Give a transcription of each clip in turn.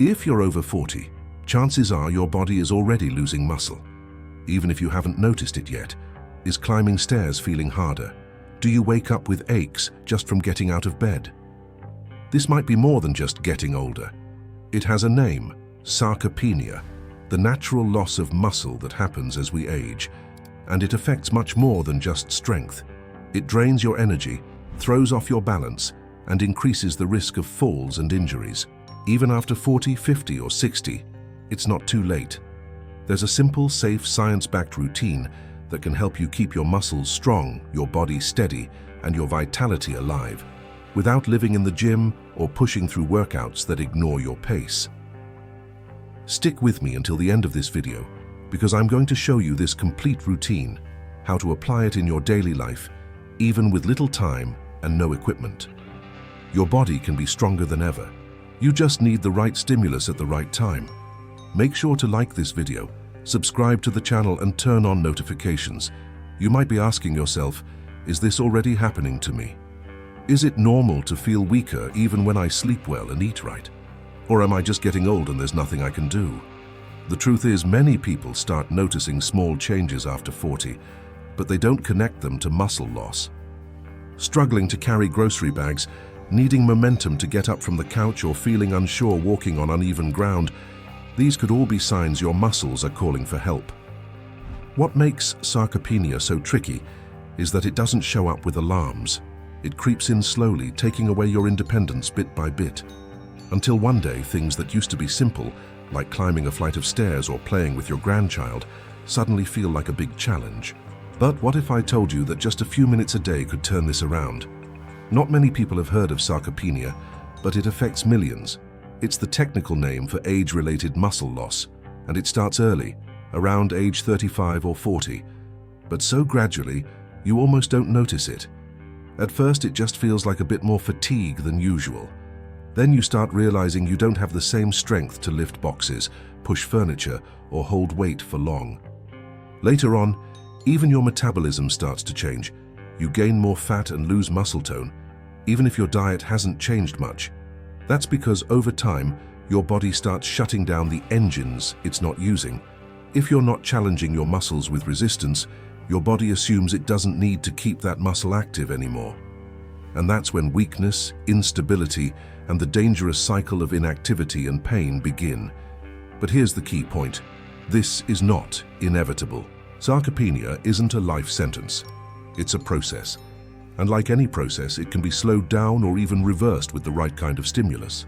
If you're over 40, chances are your body is already losing muscle. Even if you haven't noticed it yet, is climbing stairs feeling harder? Do you wake up with aches just from getting out of bed? This might be more than just getting older. It has a name, sarcopenia, the natural loss of muscle that happens as we age, and it affects much more than just strength. It drains your energy, throws off your balance, and increases the risk of falls and injuries. Even after 40, 50, or 60, it's not too late. There's a simple, safe, science-backed routine that can help you keep your muscles strong, your body steady, and your vitality alive, without living in the gym or pushing through workouts that ignore your pace. Stick with me until the end of this video, because I'm going to show you this complete routine, how to apply it in your daily life, even with little time and no equipment. Your body can be stronger than ever. You just need the right stimulus at the right time. Make sure to like this video, subscribe to the channel, and turn on notifications. You might be asking yourself, is this already happening to me? Is it normal to feel weaker even when I sleep well and eat right? Or am I just getting old and there's nothing I can do? The truth is, many people start noticing small changes after 40, but they don't connect them to muscle loss. Struggling to carry grocery bags, needing momentum to get up from the couch, or feeling unsure walking on uneven ground, these could all be signs your muscles are calling for help. What makes sarcopenia so tricky is that it doesn't show up with alarms. It creeps in slowly, taking away your independence bit by bit, until one day things that used to be simple, like climbing a flight of stairs or playing with your grandchild, suddenly feel like a big challenge. But what if I told you that just a few minutes a day could turn this around? Not many people have heard of sarcopenia, but it affects millions. It's the technical name for age-related muscle loss, and it starts early, around age 35 or 40, but so gradually you almost don't notice it. At first it just feels like a bit more fatigue than usual. Then you start realizing you don't have the same strength to lift boxes, push furniture, or hold weight for long. Later on, even your metabolism starts to change. You gain more fat and lose muscle tone, even if your diet hasn't changed much. That's because over time, your body starts shutting down the engines it's not using. If you're not challenging your muscles with resistance, your body assumes it doesn't need to keep that muscle active anymore. And that's when weakness, instability, and the dangerous cycle of inactivity and pain begin. But here's the key point. This is not inevitable. Sarcopenia isn't a life sentence. It's a process. And like any process, it can be slowed down or even reversed with the right kind of stimulus.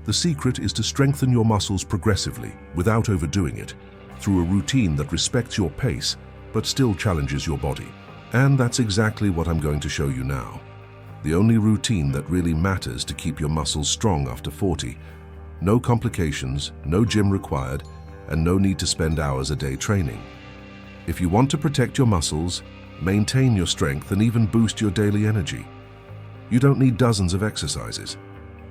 The secret is to strengthen your muscles progressively, without overdoing it, through a routine that respects your pace, but still challenges your body. And that's exactly what I'm going to show you now. The only routine that really matters to keep your muscles strong after 40. No complications, no gym required, and no need to spend hours a day training. If you want to protect your muscles, maintain your strength, and even boost your daily energy, you don't need dozens of exercises.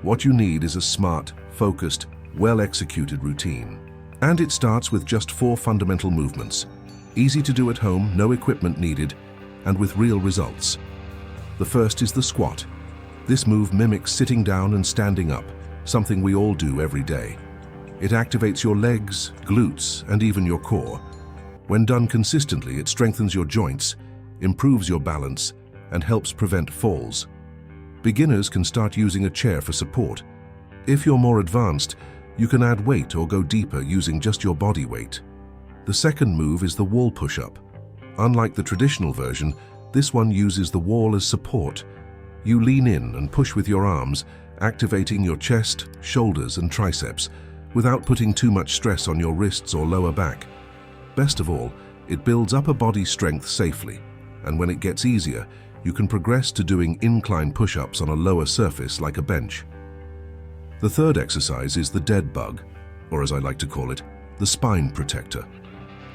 What you need is a smart, focused, well-executed routine. And it starts with just 4 fundamental movements. Easy to do at home, no equipment needed, and with real results. The first is the squat. This move mimics sitting down and standing up, something we all do every day. It activates your legs, glutes, and even your core. When done consistently, it strengthens your joints, improves your balance, and helps prevent falls. Beginners can start using a chair for support. If you're more advanced, you can add weight or go deeper using just your body weight. The second move is the wall push-up. Unlike the traditional version, this one uses the wall as support. You lean in and push with your arms, activating your chest, shoulders, and triceps, without putting too much stress on your wrists or lower back. Best of all, it builds upper body strength safely, and when it gets easier, you can progress to doing incline push-ups on a lower surface like a bench. The third exercise is the dead bug, or as I like to call it, the spine protector.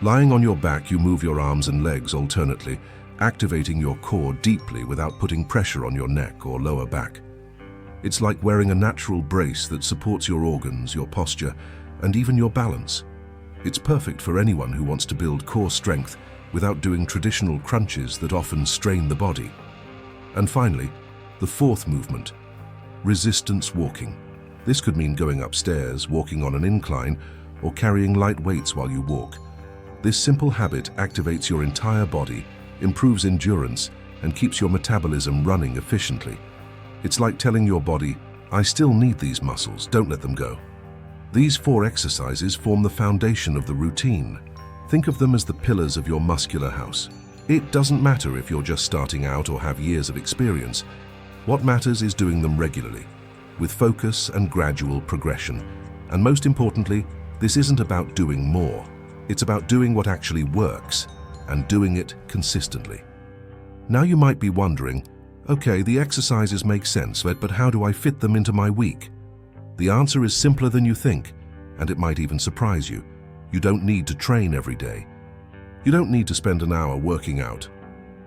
Lying on your back, you move your arms and legs alternately, activating your core deeply without putting pressure on your neck or lower back. It's like wearing a natural brace that supports your organs, your posture, and even your balance. It's perfect for anyone who wants to build core strength without doing traditional crunches that often strain the body. And finally, the fourth movement, resistance walking. This could mean going upstairs, walking on an incline, or carrying light weights while you walk. This simple habit activates your entire body, improves endurance, and keeps your metabolism running efficiently. It's like telling your body, I still need these muscles, don't let them go. These 4 exercises form the foundation of the routine. Think of them as the pillars of your muscular house. It doesn't matter if you're just starting out or have years of experience. What matters is doing them regularly, with focus and gradual progression. And most importantly, this isn't about doing more. It's about doing what actually works and doing it consistently. Now you might be wondering, okay, the exercises make sense, but how do I fit them into my week? The answer is simpler than you think, and it might even surprise you. You don't need to train every day. You don't need to spend an hour working out.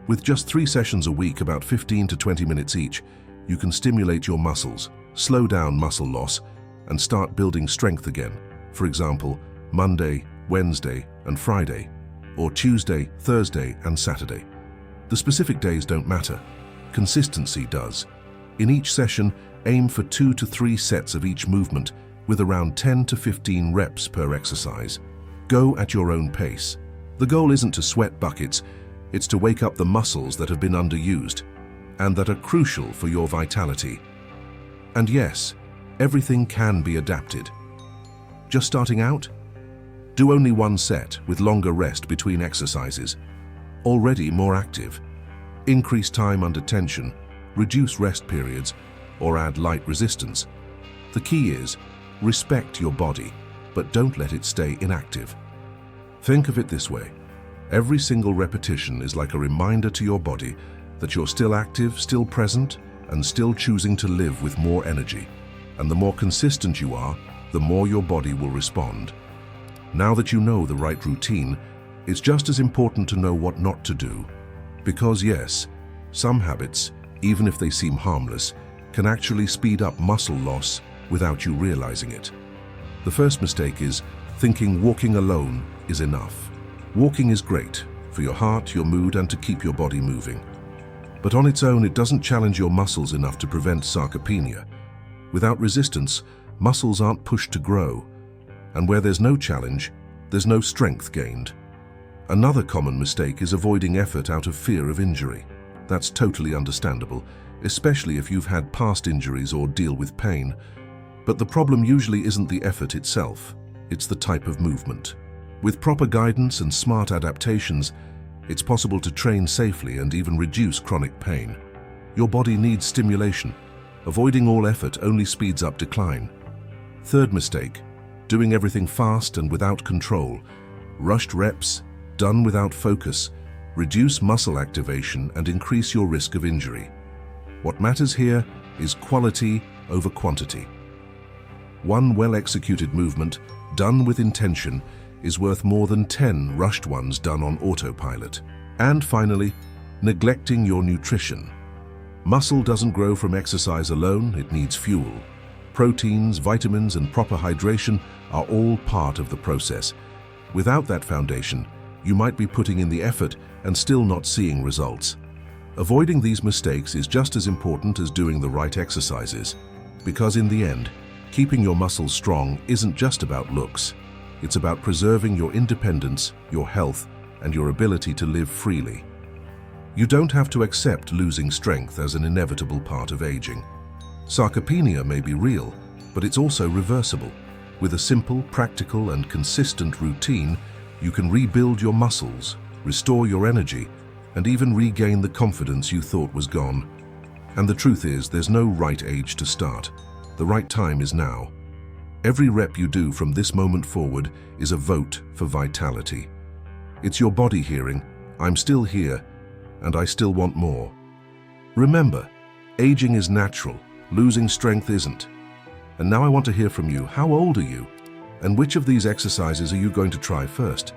With just 3 sessions a week, about 15 to 20 minutes each, you can stimulate your muscles, slow down muscle loss, and start building strength again. For example, Monday, Wednesday, and Friday, or Tuesday, Thursday, and Saturday. The specific days don't matter. Consistency does. In each session, aim for 2 to 3 sets of each movement with around 10 to 15 reps per exercise. Go at your own pace. The goal isn't to sweat buckets, it's to wake up the muscles that have been underused and that are crucial for your vitality. And yes, everything can be adapted. Just starting out? Do only 1 set with longer rest between exercises. Already more active. Increase time under tension, reduce rest periods, or add light resistance. The key is, respect your body, but don't let it stay inactive. Think of it this way. Every single repetition is like a reminder to your body that you're still active, still present, and still choosing to live with more energy. And the more consistent you are, the more your body will respond. Now that you know the right routine, it's just as important to know what not to do. Because yes, some habits, even if they seem harmless, can actually speed up muscle loss without you realizing it. The first mistake is thinking walking alone is enough. Walking is great for your heart, your mood, and to keep your body moving. But on its own, it doesn't challenge your muscles enough to prevent sarcopenia. Without resistance, muscles aren't pushed to grow. And where there's no challenge, there's no strength gained. Another common mistake is avoiding effort out of fear of injury. That's totally understandable, especially if you've had past injuries or deal with pain. But the problem usually isn't the effort itself, it's the type of movement. With proper guidance and smart adaptations, it's possible to train safely and even reduce chronic pain. Your body needs stimulation. Avoiding all effort only speeds up decline. Third mistake, doing everything fast and without control. Rushed reps, done without focus, reduce muscle activation and increase your risk of injury. What matters here is quality over quantity. One well-executed movement, done with intention, is worth more than 10 rushed ones done on autopilot. And finally, neglecting your nutrition. Muscle doesn't grow from exercise alone, it needs fuel. Proteins, vitamins, and proper hydration are all part of the process. Without that foundation, you might be putting in the effort and still not seeing results. Avoiding these mistakes is just as important as doing the right exercises, because in the end, keeping your muscles strong isn't just about looks. It's about preserving your independence, your health, and your ability to live freely. You don't have to accept losing strength as an inevitable part of aging. Sarcopenia may be real, but it's also reversible. With a simple, practical, and consistent routine, you can rebuild your muscles, restore your energy, and even regain the confidence you thought was gone. And the truth is, there's no right age to start. The right time is now. Every rep you do from this moment forward is a vote for vitality. It's your body hearing, I'm still here, and I still want more. Remember, aging is natural, losing strength isn't. And now I want to hear from you. How old are you? And which of these exercises are you going to try first?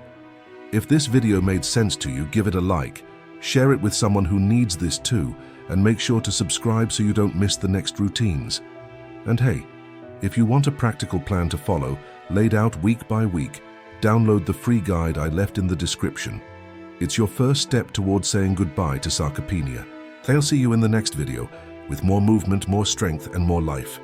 If this video made sense to you, give it a like, share it with someone who needs this too, and make sure to subscribe so you don't miss the next routines. And hey, if you want a practical plan to follow, laid out week by week, download the free guide I left in the description. It's your first step towards saying goodbye to sarcopenia. I'll see you in the next video with more movement, more strength, and more life.